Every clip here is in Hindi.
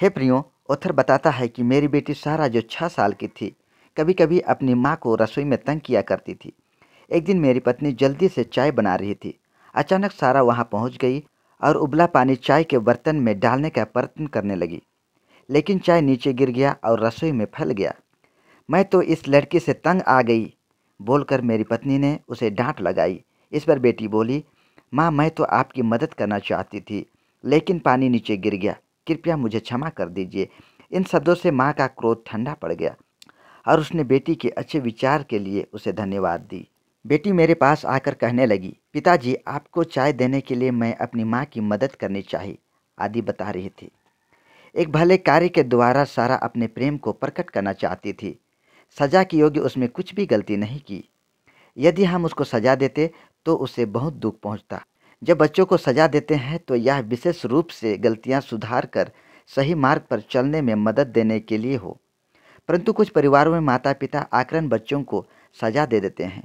हे प्रियो, ऑथर बताता है कि मेरी बेटी सारा जो 6 साल की थी, कभी कभी अपनी माँ को रसोई में तंग किया करती थी। एक दिन मेरी पत्नी जल्दी से चाय बना रही थी। अचानक सारा वहाँ पहुँच गई और उबला पानी चाय के बर्तन में डालने का प्रयत्न करने लगी, लेकिन चाय नीचे गिर गया और रसोई में फैल गया। मैं तो इस लड़की से तंग आ गई, बोलकर मेरी पत्नी ने उसे डांट लगाई। इस पर बेटी बोली, माँ मैं तो आपकी मदद करना चाहती थी, लेकिन पानी नीचे गिर गया, कृपया मुझे क्षमा कर दीजिए। इन शब्दों से माँ का क्रोध ठंडा पड़ गया और उसने बेटी के अच्छे विचार के लिए उसे धन्यवाद दी। बेटी मेरे पास आकर कहने लगी, पिताजी आपको चाय देने के लिए मैं अपनी माँ की मदद करनी चाहिए, आदि बता रही थी। एक भले कार्य के द्वारा सारा अपने प्रेम को प्रकट करना चाहती थी। सजा के योग्य उसमें कुछ भी गलती नहीं की। यदि हम उसको सजा देते तो उसे बहुत दुख पहुंचता। जब बच्चों को सजा देते हैं तो यह विशेष रूप से गलतियां सुधार कर सही मार्ग पर चलने में मदद देने के लिए हो। परंतु कुछ परिवारों में माता पिता आक्रामक बच्चों को सजा दे देते हैं।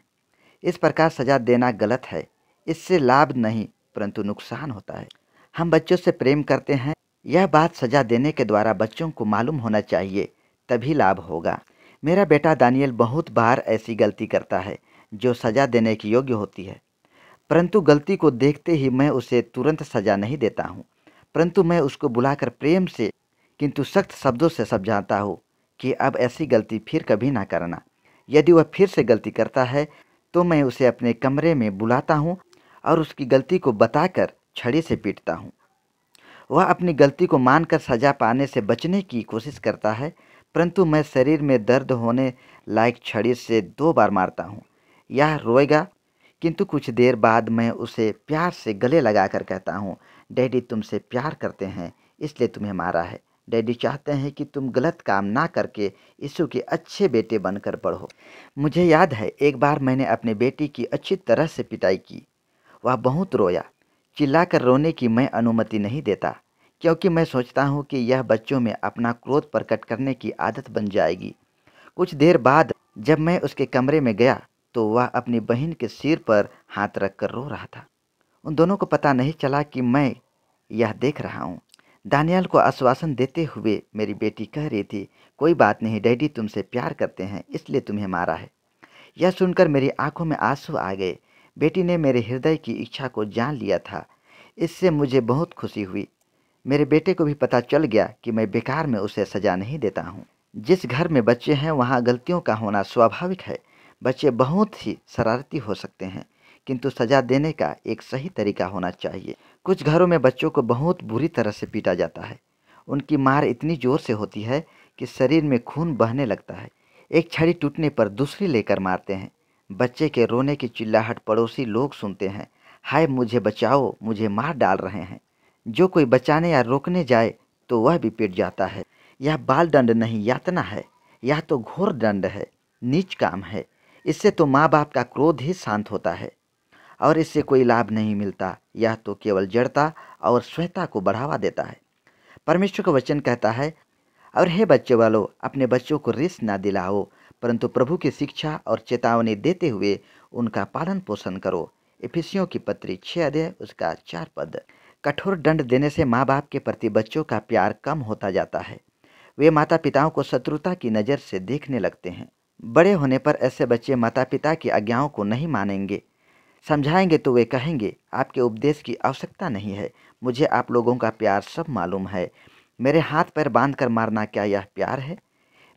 इस प्रकार सजा देना गलत है। इससे लाभ नहीं परंतु नुकसान होता है। हम बच्चों से प्रेम करते हैं, यह बात सजा देने के द्वारा बच्चों को मालूम होना चाहिए, तभी लाभ होगा। मेरा बेटा दानियल बहुत बार ऐसी गलती करता है जो सजा देने की योग्य होती है, परंतु गलती को देखते ही मैं उसे तुरंत सजा नहीं देता हूँ, परंतु मैं उसको बुलाकर प्रेम से किंतु सख्त शब्दों से समझाता हूँ कि अब ऐसी गलती फिर कभी ना करना। यदि वह फिर से गलती करता है तो मैं उसे अपने कमरे में बुलाता हूँ और उसकी गलती को बताकर छड़ी से पीटता हूँ। वह अपनी गलती को मानकर सजा पाने से बचने की कोशिश करता है, परंतु मैं शरीर में दर्द होने लायक छड़ी से 2 बार मारता हूँ। यह रोएगा, किंतु कुछ देर बाद मैं उसे प्यार से गले लगाकर कहता हूँ, डैडी तुमसे प्यार करते हैं इसलिए तुम्हें मारा है। डैडी चाहते हैं कि तुम गलत काम ना करके यीशु के अच्छे बेटे बनकर बढ़ो। मुझे याद है एक बार मैंने अपने बेटी की अच्छी तरह से पिटाई की। वह बहुत रोया। चिल्लाकर रोने की मैं अनुमति नहीं देता, क्योंकि मैं सोचता हूँ कि यह बच्चों में अपना क्रोध प्रकट करने की आदत बन जाएगी। कुछ देर बाद जब मैं उसके कमरे में गया तो वह अपनी बहन के सिर पर हाथ रखकर रो रहा था। उन दोनों को पता नहीं चला कि मैं यह देख रहा हूँ। दानियल को आश्वासन देते हुए मेरी बेटी कह रही थी, कोई बात नहीं डैडी तुमसे प्यार करते हैं इसलिए तुम्हें मारा है। यह सुनकर मेरी आंखों में आंसू आ गए। बेटी ने मेरे हृदय की इच्छा को जान लिया था। इससे मुझे बहुत खुशी हुई। मेरे बेटे को भी पता चल गया कि मैं बेकार में उसे सजा नहीं देता हूँ। जिस घर में बच्चे हैं वहाँ गलतियों का होना स्वाभाविक है। बच्चे बहुत ही शरारती हो सकते हैं, किंतु सजा देने का एक सही तरीका होना चाहिए। कुछ घरों में बच्चों को बहुत बुरी तरह से पीटा जाता है। उनकी मार इतनी जोर से होती है कि शरीर में खून बहने लगता है। एक छड़ी टूटने पर दूसरी लेकर मारते हैं। बच्चे के रोने की चिल्लाहट पड़ोसी लोग सुनते हैं, हाय मुझे बचाओ, मुझे मार डाल रहे हैं। जो कोई बचाने या रोकने जाए तो वह भी पिट जाता है। यह बाल दंड नहीं यातना है, यह तो घोर दंड है, नीच काम है। इससे तो माँ बाप का क्रोध ही शांत होता है और इससे कोई लाभ नहीं मिलता। यह तो केवल जड़ता और स्वयता को बढ़ावा देता है। परमेश्वर का वचन कहता है, और हे बच्चे वालों अपने बच्चों को रिस ना दिलाओ, परंतु प्रभु की शिक्षा और चेतावनी देते हुए उनका पालन पोषण करो। इफिसियों की पत्री 6 अध्याय उसका 4 पद। कठोर दंड देने से माँ बाप के प्रति बच्चों का प्यार कम होता जाता है। वे माता पिताओं को शत्रुता की नज़र से देखने लगते हैं। बड़े होने पर ऐसे बच्चे माता पिता की आज्ञाओं को नहीं मानेंगे। समझाएंगे तो वे कहेंगे, आपके उपदेश की आवश्यकता नहीं है, मुझे आप लोगों का प्यार सब मालूम है। मेरे हाथ पैर बांध कर मारना क्या यह प्यार है?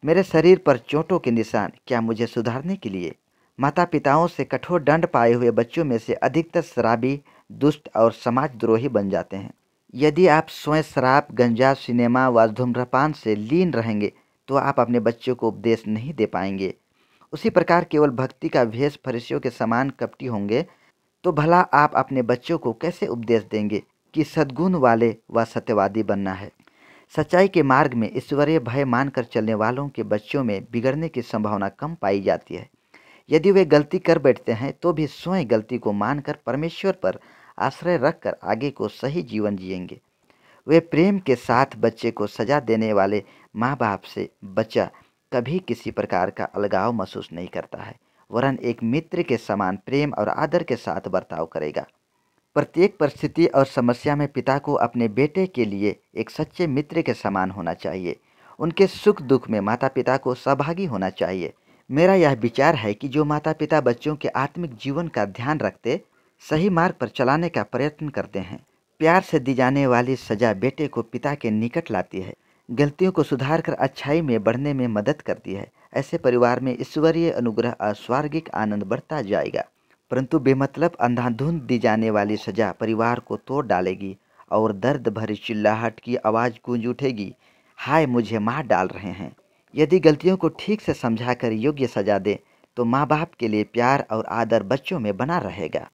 मेरे शरीर पर चोटों के निशान क्या मुझे सुधारने के लिए? माता पिताओं से कठोर दंड पाए हुए बच्चों में से अधिकतर शराबी, दुष्ट और समाजद्रोही बन जाते हैं। यदि आप स्वयं शराब, गंजा, सिनेमा व धूम्रपान से लीन रहेंगे तो आप अपने बच्चों को उपदेश नहीं दे पाएंगे। उसी प्रकार केवल भक्ति का भेष फरीसियों के समान कपटी होंगे तो भला आप अपने बच्चों को कैसे उपदेश देंगे कि सद्गुण वाले व सत्यवादी बनना है? सच्चाई के मार्ग में ईश्वरीय भय मानकर चलने वालों के बच्चों में बिगड़ने की संभावना कम पाई जाती है। यदि वे गलती कर बैठते हैं तो भी स्वयं गलती को मानकर परमेश्वर पर आश्रय रखकर आगे को सही जीवन जिएंगे। वे प्रेम के साथ बच्चे को सजा देने वाले माँ बाप से बच्चा कभी किसी प्रकार का अलगाव महसूस नहीं करता है, वरन एक मित्र के समान प्रेम और आदर के साथ बर्ताव करेगा। प्रत्येक परिस्थिति और समस्या में पिता को अपने बेटे के लिए एक सच्चे मित्र के समान होना चाहिए। उनके सुख दुख में माता पिता को सहभागी होना चाहिए। मेरा यह विचार है कि जो माता पिता बच्चों के आत्मिक जीवन का ध्यान रखते, सही मार्ग पर चलाने का प्रयत्न करते हैं। प्यार से दी जाने वाली सजा बेटे को पिता के निकट लाती है, गलतियों को सुधार कर अच्छाई में बढ़ने में मदद करती है। ऐसे परिवार में ईश्वरीय अनुग्रह और स्वर्गिक आनंद बढ़ता जाएगा। परंतु बेमतलब अंधाधुंध दी जाने वाली सजा परिवार को तोड़ डालेगी और दर्द भरी चिल्लाहट की आवाज़ गूंज उठेगी, हाय मुझे मार डाल रहे हैं। यदि गलतियों को ठीक से समझाकर योग्य सजा दें तो माँ बाप के लिए प्यार और आदर बच्चों में बना रहेगा।